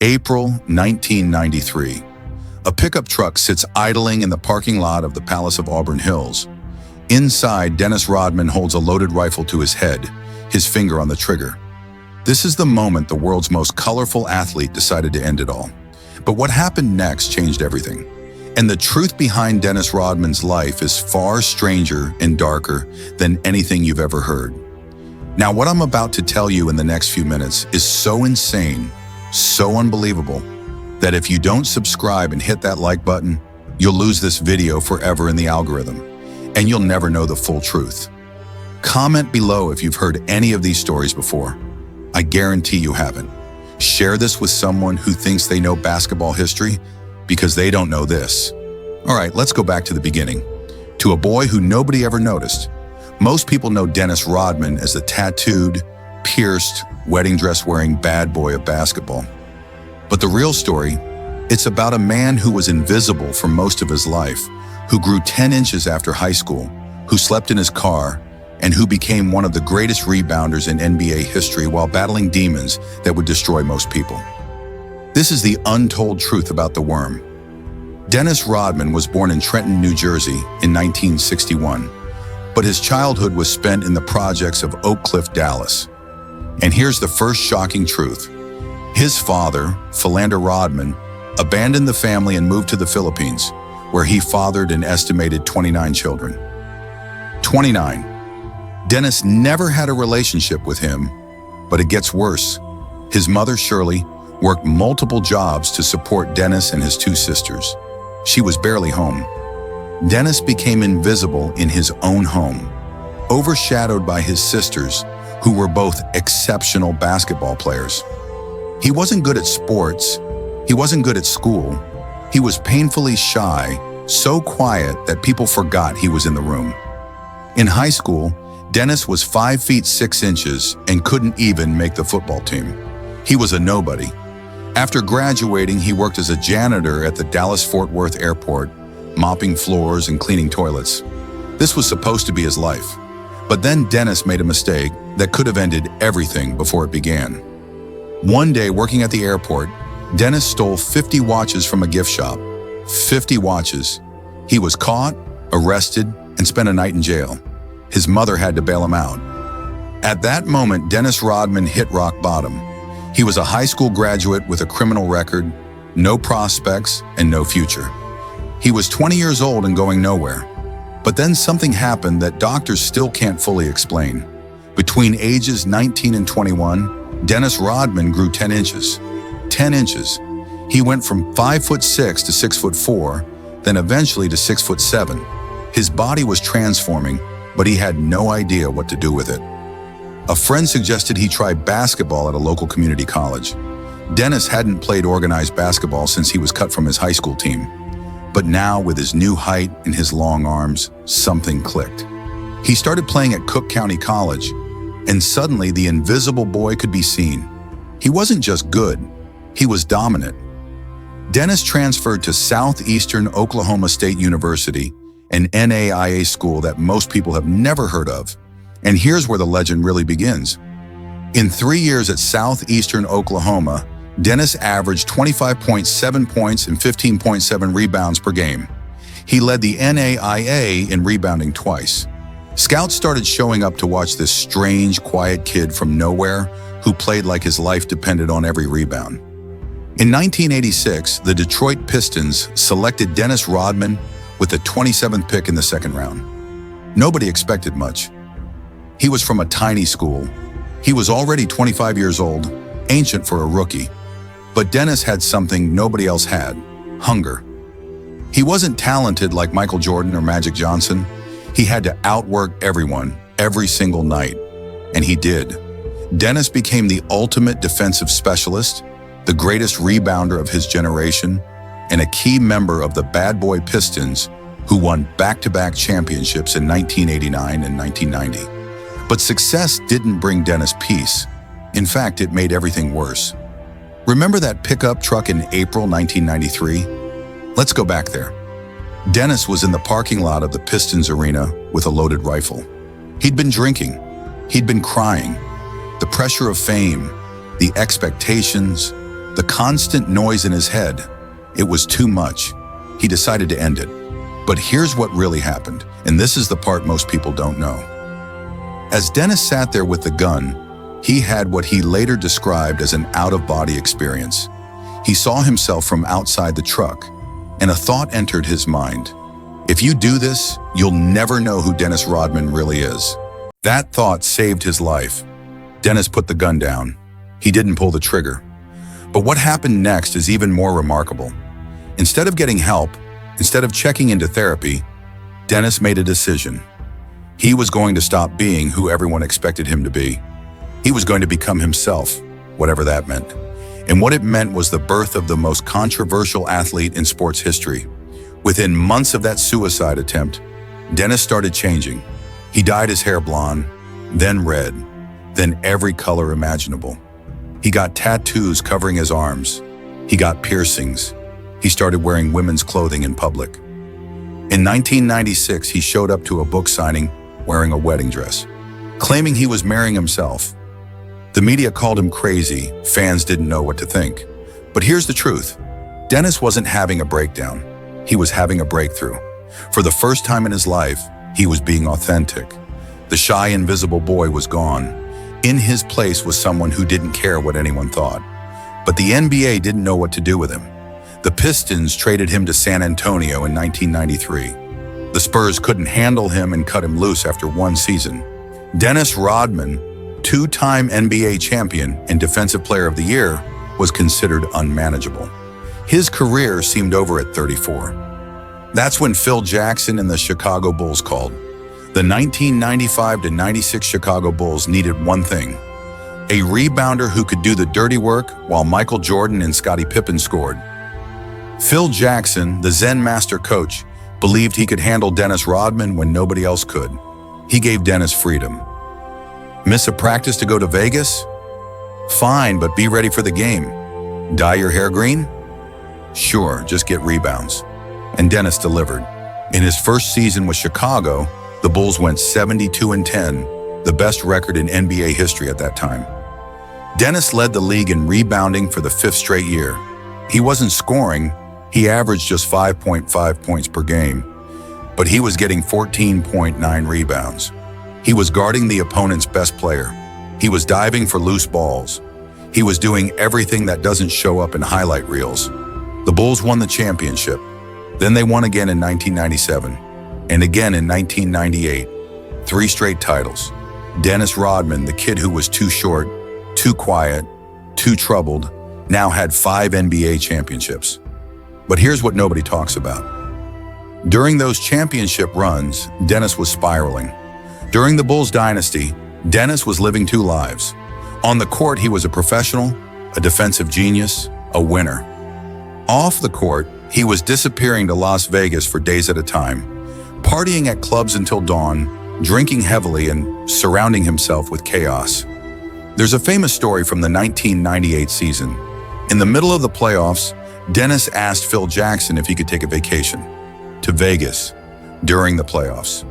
April 1993. A pickup truck sits idling in the parking lot of the Palace of Auburn Hills. Inside, Dennis Rodman holds a loaded rifle to his head, his finger on the trigger. This is the moment the world's most colorful athlete decided to end it all. But what happened next changed everything. And the truth behind Dennis Rodman's life is far stranger and darker than anything you've ever heard. Now, what I'm about to tell you in the next few minutes is so insane, so unbelievable, that if you don't subscribe and hit that like button, you'll lose this video forever in the algorithm, and you'll never know the full truth. Comment below if you've heard any of these stories before. I guarantee you haven't. Share this with someone who thinks they know basketball history because they don't know this. All right, let's go back to the beginning. To a boy who nobody ever noticed. Most people know Dennis Rodman as the tattooed, pierced, wedding dress-wearing bad boy of basketball. But the real story, it's about a man who was invisible for most of his life, who grew 10 inches after high school, who slept in his car, and who became one of the greatest rebounders in NBA history while battling demons that would destroy most people. This is the untold truth about the worm. Dennis Rodman was born in Trenton, New Jersey in 1961, but his childhood was spent in the projects of Oak Cliff, Dallas. And here's the first shocking truth. His father, Philander Rodman, abandoned the family and moved to the Philippines, where he fathered an estimated 29 children. 29. Dennis never had a relationship with him, but it gets worse. His mother, Shirley, worked multiple jobs to support Dennis and his two sisters. She was barely home. Dennis became invisible in his own home, overshadowed by his sisters, who were both exceptional basketball players. He wasn't good at sports. He wasn't good at school. He was painfully shy, so quiet that people forgot he was in the room. In high school, Dennis was 5 feet 6 inches and couldn't even make the football team. He was a nobody. After graduating, he worked as a janitor at the Dallas-Fort Worth airport, mopping floors and cleaning toilets. This was supposed to be his life. But then Dennis made a mistake that could have ended everything before it began. One day, working at the airport, Dennis stole 50 watches from a gift shop. 50 watches. He was caught, arrested, and spent a night in jail. His mother had to bail him out. At that moment, Dennis Rodman hit rock bottom. He was a high school graduate with a criminal record, no prospects, and no future. He was 20 years old and going nowhere. But then something happened that doctors still can't fully explain. Between ages 19 and 21, Dennis Rodman grew 10 inches. 10 inches. He went from 5'6" to 6'4", then eventually to 6'7". His body was transforming, but he had no idea what to do with it. A friend suggested he try basketball at a local community college. Dennis hadn't played organized basketball since he was cut from his high school team. But now, with his new height and his long arms, something clicked. He started playing at Cook County College, and suddenly the invisible boy could be seen. He wasn't just good, he was dominant. Dennis transferred to Southeastern Oklahoma State University, an NAIA school that most people have never heard of. And here's where the legend really begins. In 3 years at Southeastern Oklahoma, Dennis averaged 25.7 points and 15.7 rebounds per game. He led the NAIA in rebounding twice. Scouts started showing up to watch this strange, quiet kid from nowhere who played like his life depended on every rebound. In 1986, the Detroit Pistons selected Dennis Rodman with the 27th pick in the second round. Nobody expected much. He was from a tiny school. He was already 25 years old, ancient for a rookie. But Dennis had something nobody else had: hunger. He wasn't talented like Michael Jordan or Magic Johnson. He had to outwork everyone, every single night. And he did. Dennis became the ultimate defensive specialist, the greatest rebounder of his generation, and a key member of the Bad Boy Pistons, who won back-to-back championships in 1989 and 1990. But success didn't bring Dennis peace. In fact, it made everything worse. Remember that pickup truck in April 1993? Let's go back there. Dennis was in the parking lot of the Pistons arena with a loaded rifle. He'd been drinking. He'd been crying. The pressure of fame, the expectations, The constant noise in his head, it was too much. He decided to end it. But here's what really happened, and this is the part most people don't know. As Dennis sat there with the gun, he had what he later described as an out-of-body experience. He saw himself from outside the truck, and a thought entered his mind. If you do this, you'll never know who Dennis Rodman really is. That thought saved his life. Dennis put the gun down. He didn't pull the trigger. But what happened next is even more remarkable. Instead of getting help, instead of checking into therapy, Dennis made a decision. He was going to stop being who everyone expected him to be. He was going to become himself, whatever that meant. And what it meant was the birth of the most controversial athlete in sports history. Within months of that suicide attempt, Dennis started changing. He dyed his hair blonde, then red, then every color imaginable. He got tattoos covering his arms. He got piercings. He started wearing women's clothing in public. In 1996, he showed up to a book signing wearing a wedding dress, claiming he was marrying himself. The media called him crazy. Fans didn't know what to think. But here's the truth. Dennis wasn't having a breakdown. He was having a breakthrough. For the first time in his life, he was being authentic. The shy, invisible boy was gone. In his place was someone who didn't care what anyone thought. But the NBA didn't know what to do with him. The Pistons traded him to San Antonio in 1993. The Spurs couldn't handle him and cut him loose after one season. Dennis Rodman, two-time NBA champion and Defensive Player of the Year, was considered unmanageable. His career seemed over at 34. That's when Phil Jackson and the Chicago Bulls called. The 1995-96 Chicago Bulls needed one thing: a rebounder who could do the dirty work while Michael Jordan and Scottie Pippen scored. Phil Jackson, the Zen master coach, believed he could handle Dennis Rodman when nobody else could. He gave Dennis freedom. Miss a practice to go to Vegas? Fine, but be ready for the game. Dye your hair green? Sure, just get rebounds. And Dennis delivered. In his first season with Chicago, the Bulls went 72-10, the best record in NBA history at that time. Dennis led the league in rebounding for the fifth straight year. He wasn't scoring, he averaged just 5.5 points per game, but he was getting 14.9 rebounds. He was guarding the opponent's best player. He was diving for loose balls. He was doing everything that doesn't show up in highlight reels. The Bulls won the championship. Then they won again in 1997, and again in 1998. 3 straight titles. Dennis Rodman, the kid who was too short, too quiet, too troubled, now had 5 NBA championships. But here's what nobody talks about. During those championship runs, Dennis was spiraling. During the Bulls dynasty, Dennis was living 2 lives. On the court, he was a professional, a defensive genius, a winner. Off the court, he was disappearing to Las Vegas for days at a time, partying at clubs until dawn, drinking heavily, and surrounding himself with chaos. There's a famous story from the 1998 season. In the middle of the playoffs, Dennis asked Phil Jackson if he could take a vacation to Vegas during the playoffs.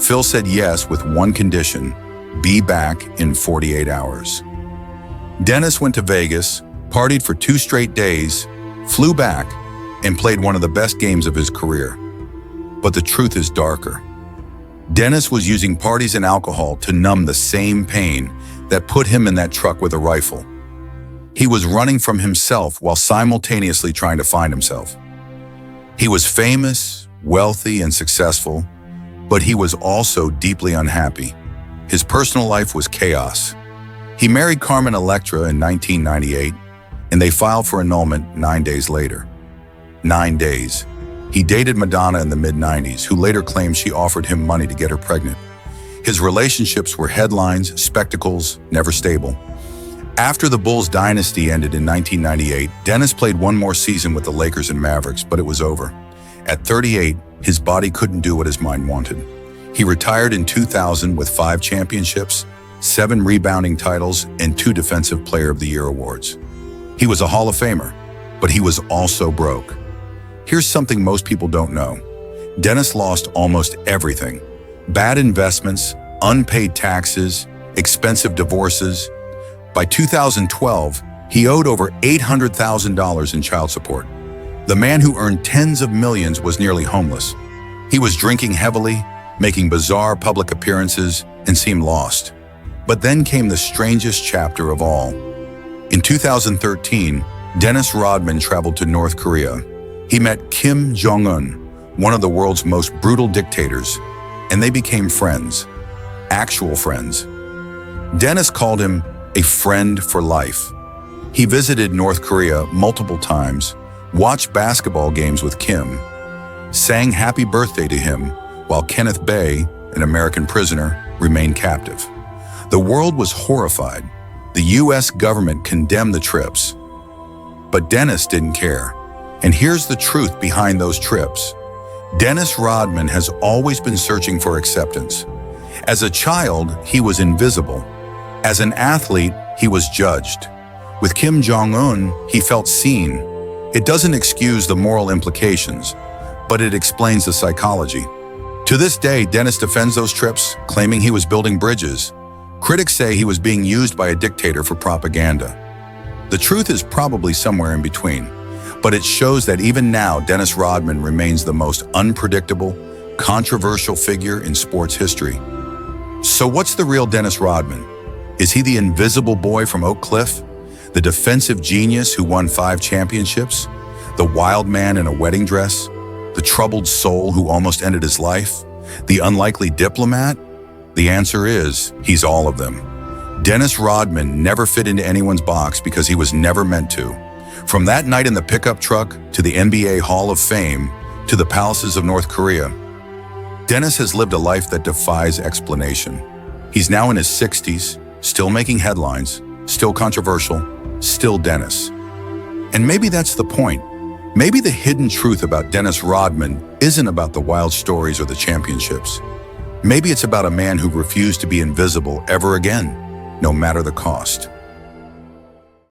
Phil said yes with one condition: be back in 48 hours. Dennis went to Vegas, partied for 2 straight days, flew back, and played one of the best games of his career. But the truth is darker. Dennis was using parties and alcohol to numb the same pain that put him in that truck with a rifle. He was running from himself while simultaneously trying to find himself. He was famous, wealthy, and successful, but he was also deeply unhappy. His personal life was chaos. He married Carmen Electra in 1998, and they filed for annulment 9 days later. 9 days. He dated Madonna in the mid-90s, who later claimed she offered him money to get her pregnant. His relationships were headlines, spectacles, never stable. After the Bulls dynasty ended in 1998, Dennis played one more season with the Lakers and Mavericks, but it was over. At 38, his body couldn't do what his mind wanted. He retired in 2000 with 5 championships, 7 rebounding titles, and 2 Defensive Player of the Year awards. He was a Hall of Famer, but he was also broke. Here's something most people don't know. Dennis lost almost everything. Bad investments, unpaid taxes, expensive divorces. By 2012, He owed over $800,000 in child support. The man who earned tens of millions was nearly homeless. He was drinking heavily, making bizarre public appearances, and seemed lost. But then came the strangest chapter of all. In 2013, Dennis Rodman traveled to North Korea. He met Kim Jong-un, one of the world's most brutal dictators, and they became friends, actual friends. Dennis called him a friend for life. He visited North Korea multiple times, watched basketball games with Kim, sang happy birthday to him, while Kenneth Bay, an American prisoner, remained captive. The world was horrified. The US government condemned the trips. But Dennis didn't care. And here's the truth behind those trips. Dennis Rodman has always been searching for acceptance. As a child, he was invisible. As an athlete, he was judged. With Kim Jong-un, he felt seen. It doesn't excuse the moral implications, but it explains the psychology. To this day, Dennis defends those trips, claiming he was building bridges. Critics say he was being used by a dictator for propaganda. The truth is probably somewhere in between, but it shows that even now, Dennis Rodman remains the most unpredictable, controversial figure in sports history. So what's the real Dennis Rodman? Is he the invisible boy from Oak Cliff? The defensive genius who won 5 championships? The wild man in a wedding dress? The troubled soul who almost ended his life? The unlikely diplomat? The answer is, he's all of them. Dennis Rodman never fit into anyone's box because he was never meant to. From that night in the pickup truck, to the NBA Hall of Fame, to the palaces of North Korea, Dennis has lived a life that defies explanation. He's now in his 60s, still making headlines, still controversial, still Dennis. And maybe that's the point. Maybe the hidden truth about Dennis Rodman isn't about the wild stories or the championships. Maybe it's about a man who refused to be invisible ever again, no matter the cost.